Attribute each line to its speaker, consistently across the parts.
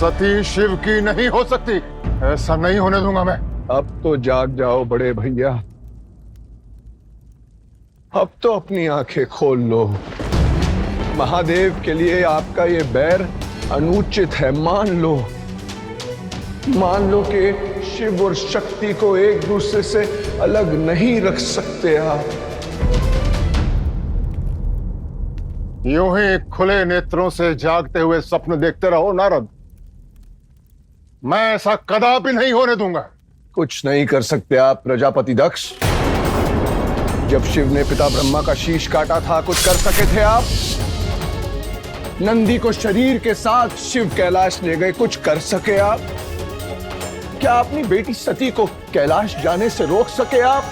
Speaker 1: सती शिव की नहीं हो सकती, ऐसा नहीं होने दूंगा मैं।
Speaker 2: अब तो जाग जाओ बड़े भैया, अब तो अपनी आंखें खोल लो। महादेव के लिए आपका ये बैर अनुचित है। मान लो कि शिव और शक्ति को एक दूसरे से अलग नहीं रख सकते आप।
Speaker 1: यूं ही खुले नेत्रों से जागते हुए स्वप्न देखते रहो नारद, मैं ऐसा कदापि नहीं होने दूंगा।
Speaker 2: कुछ नहीं कर सकते आप प्रजापति दक्ष। जब शिव ने पिता ब्रह्मा का शीश काटा था, कुछ कर सके थे आप? नंदी को शरीर के साथ शिव कैलाश ले गए, कुछ कर सके आप? क्या अपनी बेटी सती को कैलाश जाने से रोक सके आप?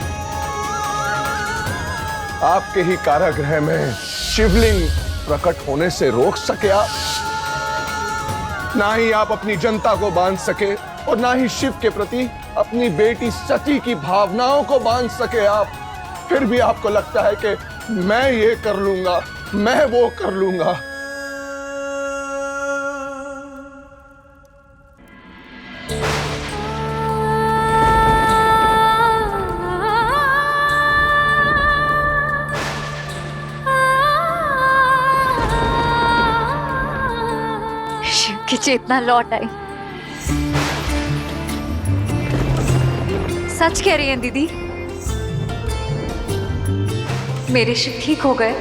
Speaker 2: आपके ही कारागृह में शिवलिंग प्रकट होने से रोक सके आप? ना ही आप अपनी जनता को बांध सके और ना ही शिव के प्रति अपनी बेटी सती की भावनाओं को बांध सके आप। फिर भी आपको लगता है कि मैं ये कर लूंगा, मैं वो कर लूंगा।
Speaker 3: शिव की चेतना लौट आई। सच कह रही हैं दीदी, मेरे शिव ठीक हो गए।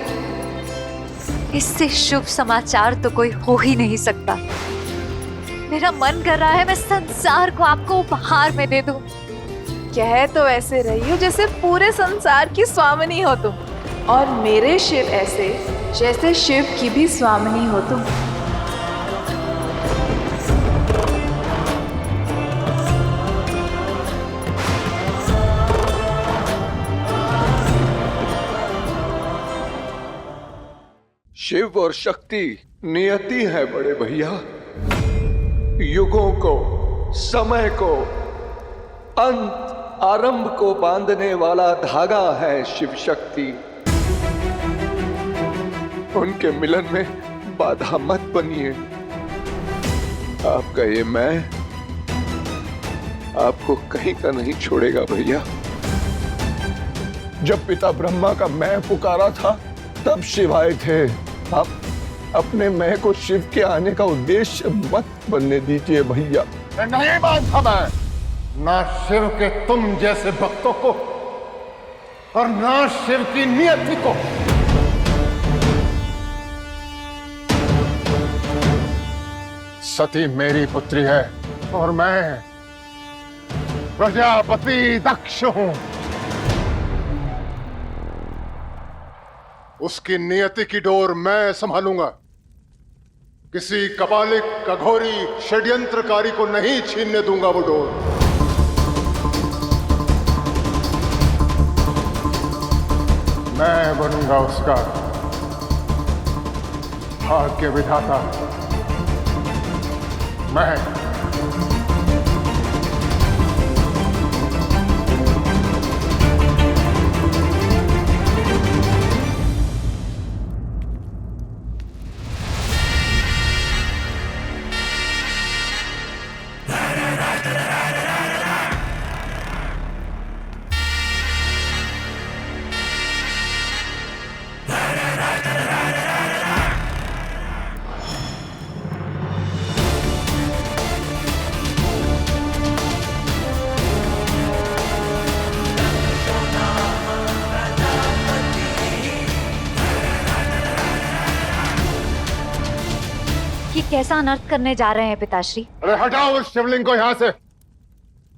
Speaker 3: इससे शुभ समाचार तो कोई हो ही नहीं सकता। मेरा मन कर रहा है मैं संसार को आपको उपहार में दे दूं।
Speaker 4: कह तो ऐसे रही हो जैसे पूरे संसार की स्वामिनी हो तुम, और मेरे शिव ऐसे जैसे शिव की भी स्वामिनी हो तुम।
Speaker 2: शिव और शक्ति नियति है बड़े भैया। युगों को, समय को, अंत आरंभ को बांधने वाला धागा है शिव शक्ति। उनके मिलन में बाधा मत बनिए। आपका ये मैं आपको कहीं का नहीं छोड़ेगा भैया। जब पिता ब्रह्मा का मैं पुकारा था, तब शिव आए थे। आप अपने मैं को शिव के आने का उद्देश्य मत बनने दीजिए भैया।
Speaker 1: नहीं मानता मैं, ना शिव के तुम जैसे भक्तों को और ना शिव की नियति को। सती मेरी पुत्री है और मैं प्रजापति दक्ष हूं। उसकी नियति की डोर मैं संभालूंगा। किसी कपालिक, अघोरी, षड्यंत्रकारी को नहीं छीनने दूंगा वो डोर। मैं बनूंगा उसका भाग्य विधाता। मैं
Speaker 3: कैसा अनर्थ करने जा रहे हैं पिताश्री?
Speaker 1: अरे हटाओ उस शिवलिंग को यहां से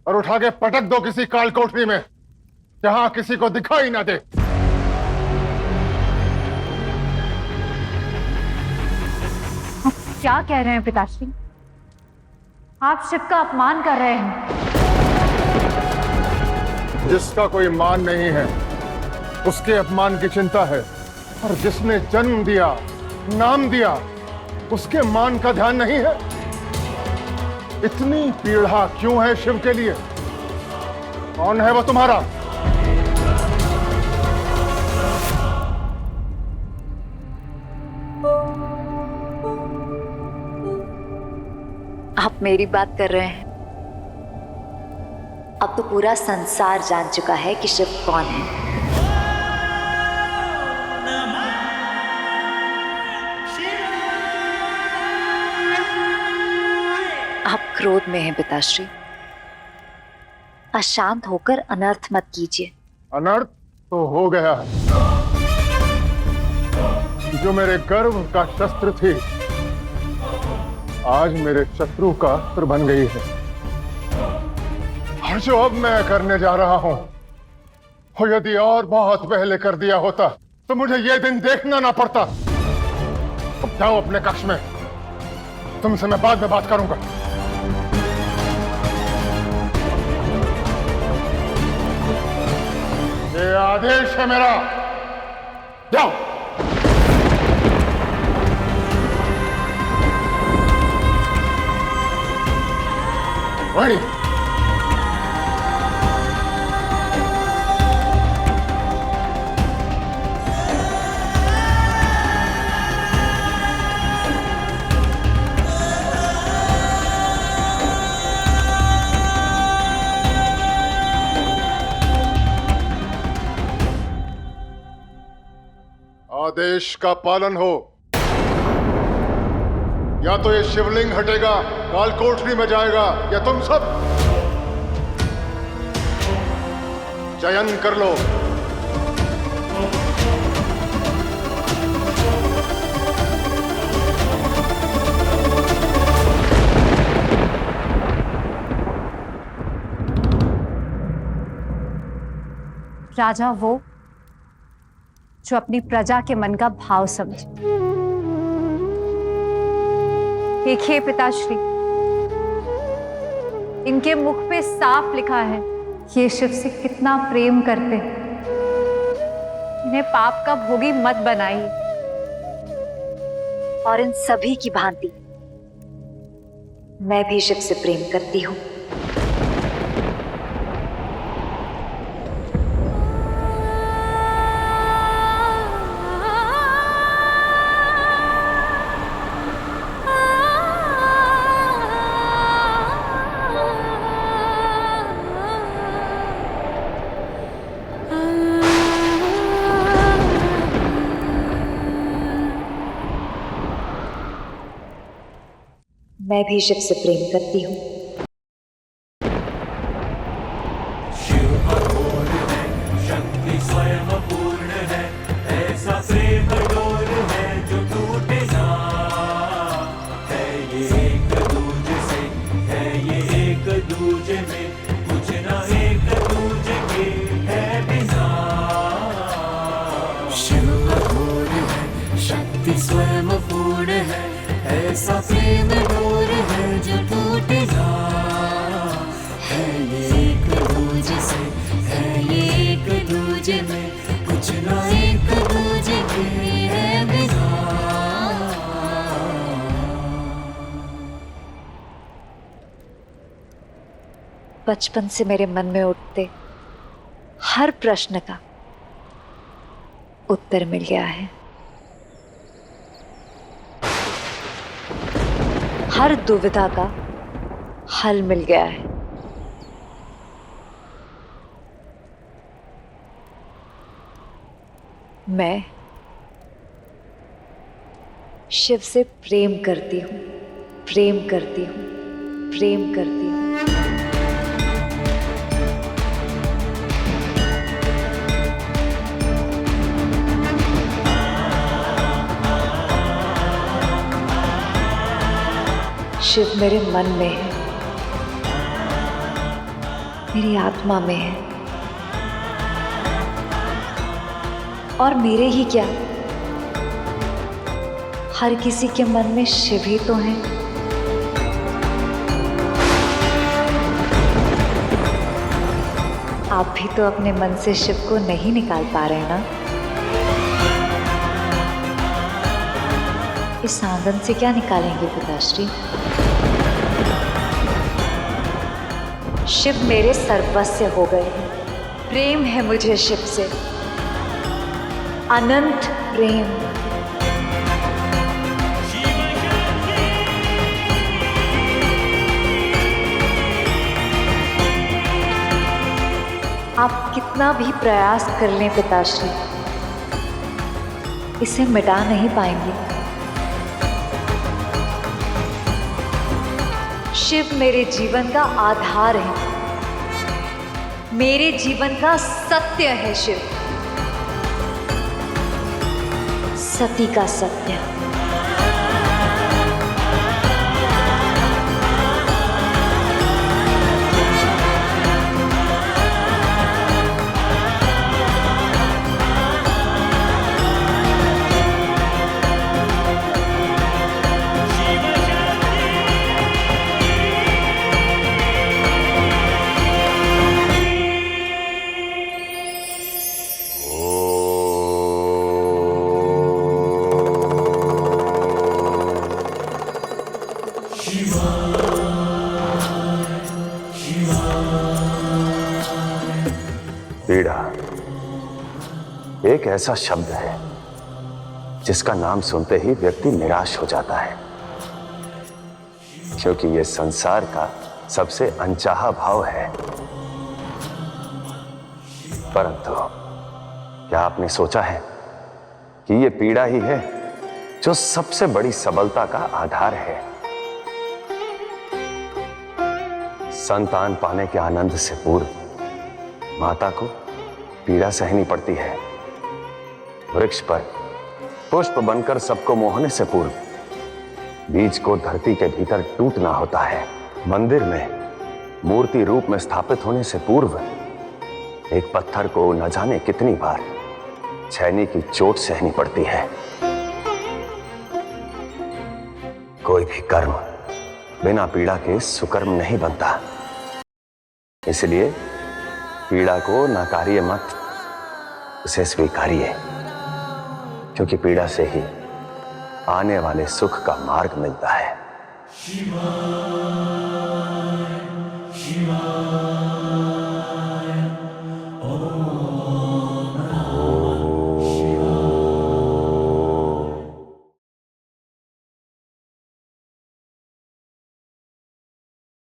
Speaker 1: और उठा के पटक दो किसी काल कोठरी में, जहां किसी को दिखाई ना दे।
Speaker 3: आप क्या कह रहे हैं पिताश्री? आप शिव का अपमान कर रहे हैं।
Speaker 1: जिसका कोई मान नहीं है उसके अपमान की चिंता है, और जिसने जन्म दिया, नाम दिया, उसके मान का ध्यान नहीं है। इतनी पीड़ा क्यों है शिव के लिए? कौन है वो तुम्हारा?
Speaker 3: आप मेरी बात कर रहे हैं? अब तो पूरा संसार जान चुका है कि शिव कौन है। आप क्रोध में हैं पिताश्री। अशांत होकर अनर्थ मत कीजिए।
Speaker 1: अनर्थ तो हो गया है। जो मेरे गर्व का शस्त्र थी, आज मेरे शत्रु का अस्त्र बन गई है। और जो अब मैं करने जा रहा हूं, वो यदि और बहुत पहले कर दिया होता तो मुझे ये दिन देखना ना पड़ता। अब जाओ अपने कक्ष में, तुमसे मैं बाद में बात करूंगा। ये आदेश है मेरा, जाओ। वाणी, आदेश का पालन हो, या तो ये शिवलिंग हटेगा, काल कोठरी में जाएगा, या तुम सब चयन कर लो।
Speaker 5: राजा वो जो अपनी प्रजा के मन का भाव समझे। देखिए पिताश्री, इनके मुख पे साफ लिखा है ये शिव से कितना प्रेम करते हैं। इन्हें पाप का भोगी मत बनाइए।
Speaker 3: और इन सभी की भांति मैं भी शिव से प्रेम करती हूँ। मैं भी शिव से प्रेम करती हूँ।
Speaker 6: शक्ति स्वयं पूर्ण है, ऐसा प्रेम डोर है जो टूटे ना। है ये एक दूजे से, है ये एक दूजे में, कुछ ना एक दूजे के है बिना। शिव कठोर है, शक्ति स्वयं पूर्ण है, ऐसा प्रेम डोर है जो टूटे ना। है ये एक दूजे से, है ये एक दूजे में, कुछ ना एक दूजे के है बिना।
Speaker 3: बचपन से मेरे मन में उठते हर प्रश्न का उत्तर मिल गया है। हर दुविधा का हल मिल गया है। मैं शिव से प्रेम करती हूँ, प्रेम करती हूँ, प्रेम करती हूँ। शिव मेरे मन में है, मेरी आत्मा में है, और मेरे ही क्या, हर किसी के मन में शिव ही तो है। आप भी तो अपने मन से शिव को नहीं निकाल पा रहे ना। इस आंगन से क्या निकालेंगे पिताश्री? शिव मेरे सर्वस्व हो गए हैं। प्रेम है मुझे शिव से, अनंत प्रेम। आप कितना भी प्रयास कर लें पिताश्री, इसे मिटा नहीं पाएंगे। शिव मेरे जीवन का आधार है, मेरे जीवन का सत्य है शिव, सती का सत्य।
Speaker 7: पीड़ा एक ऐसा शब्द है जिसका नाम सुनते ही व्यक्ति निराश हो जाता है, क्योंकि यह संसार का सबसे अनचाहा भाव है। परंतु क्या आपने सोचा है कि यह पीड़ा ही है जो सबसे बड़ी सबलता का आधार है। संतान पाने के आनंद से पूर्व माता को पीड़ा सहनी पड़ती है। वृक्ष पर पुष्प बनकर सबको मोहने से पूर्व बीज को धरती के भीतर टूटना होता है। मंदिर में मूर्ति रूप में स्थापित होने से पूर्व एक पत्थर को न जाने कितनी बार छैनी की चोट सहनी पड़ती है। कोई भी कर्म बिना पीड़ा के सुकर्म नहीं बनता। इसलिए पीड़ा को नकारिए मत, उसे स्वीकारिए, क्योंकि पीड़ा से ही आने वाले सुख का मार्ग मिलता है।
Speaker 6: शिवाय शिवाय।